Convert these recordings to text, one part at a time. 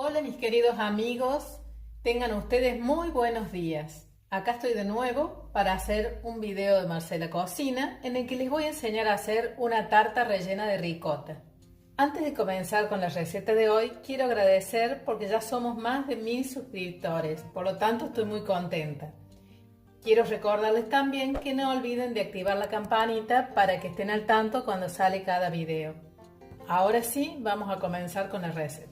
Hola mis queridos amigos, tengan ustedes muy buenos días. Acá estoy de nuevo para hacer un video de Marcela Cocina en el que les voy a enseñar a hacer una tarta rellena de ricota. Antes de comenzar con la receta de hoy, quiero agradecer porque ya somos más de 1000 suscriptores, por lo tanto estoy muy contenta. Quiero recordarles también que no olviden de activar la campanita para que estén al tanto cuando sale cada video. Ahora sí, vamos a comenzar con la receta.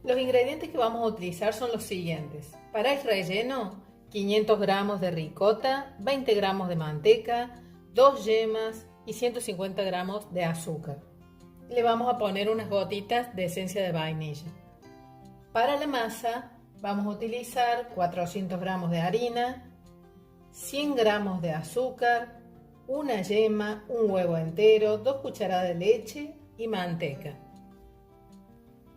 Los ingredientes que vamos a utilizar son los siguientes. Para el relleno, 500 gramos de ricota, 20 gramos de manteca, 2 yemas y 150 gramos de azúcar. Le vamos a poner unas gotitas de esencia de vainilla. Para la masa, vamos a utilizar 400 gramos de harina, 100 gramos de azúcar, una yema, un huevo entero, 2 cucharadas de leche y manteca.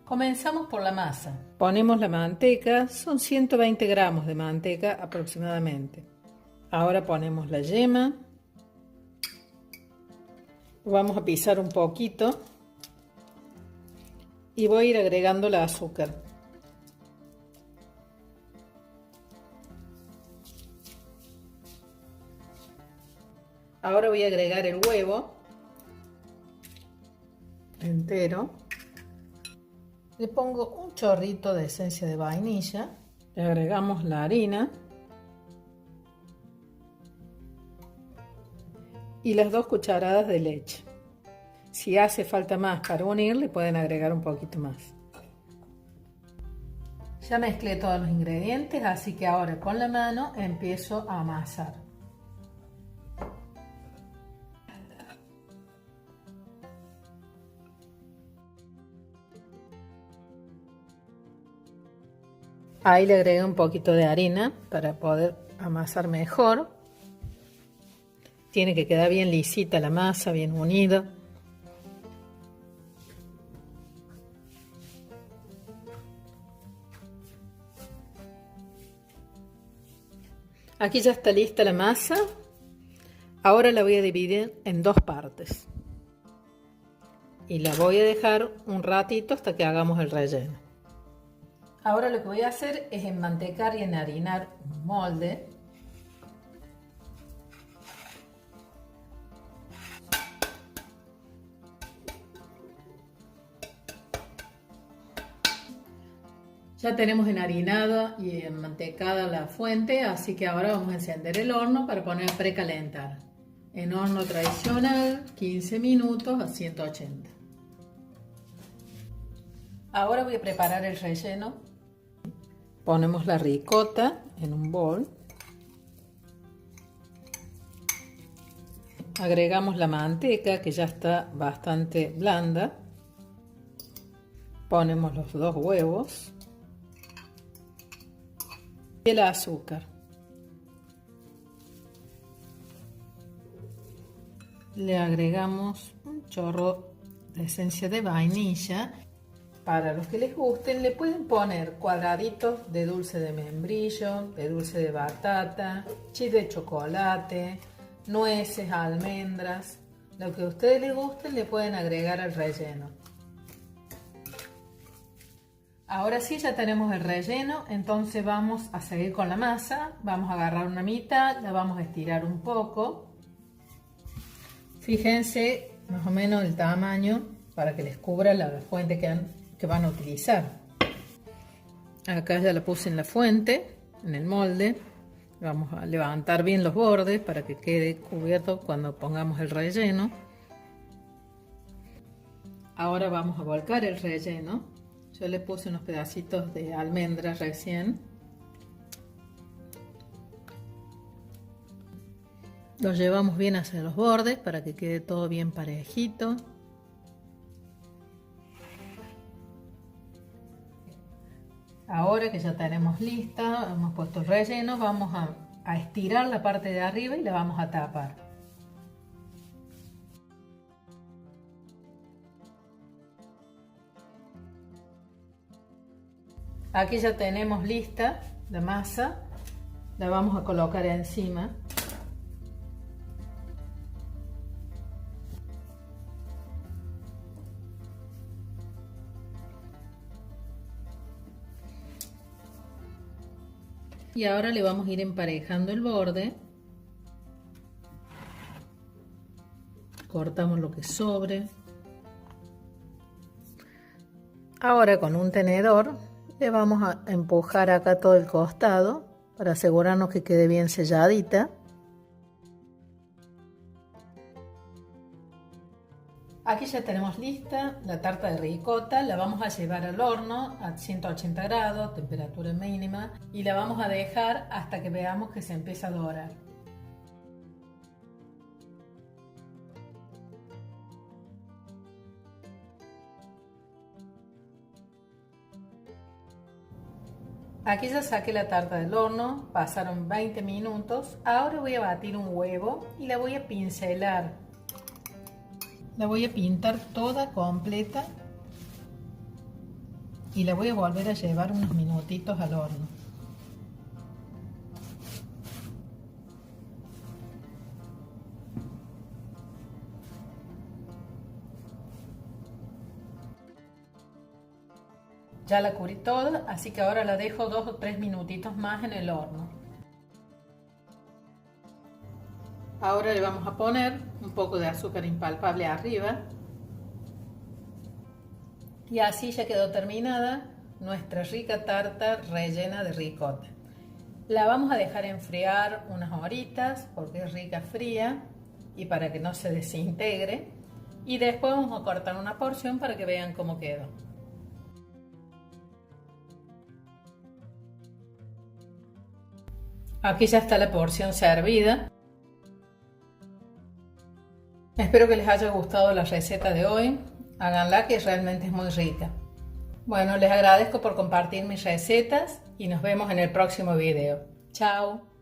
Comenzamos por la masa. Ponemos la manteca, son 120 gramos de manteca aproximadamente. Ahora ponemos la yema. Vamos a pisar un poquito y voy a ir agregando el azúcar. Ahora voy a agregar el huevo entero. Le pongo un chorrito de esencia de vainilla, le agregamos la harina y las 2 cucharadas de leche. Si hace falta más para unir, le pueden agregar un poquito más. Ya mezclé todos los ingredientes, así que ahora con la mano empiezo a amasar. Ahí le agregué un poquito de harina para poder amasar mejor. Tiene que quedar bien lisita la masa, bien unida. Aquí ya está lista la masa. Ahora la voy a dividir en 2 partes. Y la voy a dejar un ratito hasta que hagamos el relleno. Ahora lo que voy a hacer es enmantecar y enharinar un molde. Ya tenemos enharinada y enmantecada la fuente, así que ahora vamos a encender el horno para poner a precalentar. En horno tradicional, 15 minutos a 180. Ahora voy a preparar el relleno. Ponemos la ricota en un bol. Agregamos la manteca que ya está bastante blanda. Ponemos los 2 huevos. Y el azúcar. Le agregamos un chorro de esencia de vainilla. Para los que les gusten, le pueden poner cuadraditos de dulce de membrillo, de dulce de batata, chips de chocolate, nueces, almendras. Lo que a ustedes les guste le pueden agregar al relleno. Ahora sí, ya tenemos el relleno, entonces vamos a seguir con la masa. Vamos a agarrar una mitad, la vamos a estirar un poco. Fíjense más o menos el tamaño para que les cubra la fuente que van a utilizar. Acá ya la puse en la fuente, en el molde. Vamos a levantar bien los bordes para que quede cubierto cuando pongamos el relleno. Ahora vamos a volcar el relleno. Yo le puse unos pedacitos de almendras recién. Lo llevamos bien hacia los bordes para que quede todo bien parejito. Ahora que ya tenemos lista, hemos puesto el relleno, vamos a estirar la parte de arriba y la vamos a tapar. Aquí ya tenemos lista la masa, la vamos a colocar encima. Y ahora le vamos a ir emparejando el borde. Cortamos lo que sobre. Ahora con un tenedor le vamos a empujar acá todo el costado para asegurarnos que quede bien selladita. Aquí ya tenemos lista la tarta de ricota, la vamos a llevar al horno a 180 grados, temperatura mínima, y la vamos a dejar hasta que veamos que se empieza a dorar. Aquí ya saqué la tarta del horno, pasaron 20 minutos, ahora voy a batir un huevo y la voy a pincelar. La voy a pintar toda completa y la voy a volver a llevar unos minutitos al horno. Ya la cubrí toda, así que ahora la dejo 2 o 3 minutitos más en el horno. Ahora le vamos a poner un poco de azúcar impalpable arriba. Y así ya quedó terminada nuestra rica tarta rellena de ricota. La vamos a dejar enfriar unas horitas porque es rica fría y para que no se desintegre. Y después vamos a cortar una porción para que vean cómo quedó. Aquí ya está la porción servida. Espero que les haya gustado la receta de hoy. Háganla, que realmente es muy rica. Bueno, les agradezco por compartir mis recetas y nos vemos en el próximo video. Chao.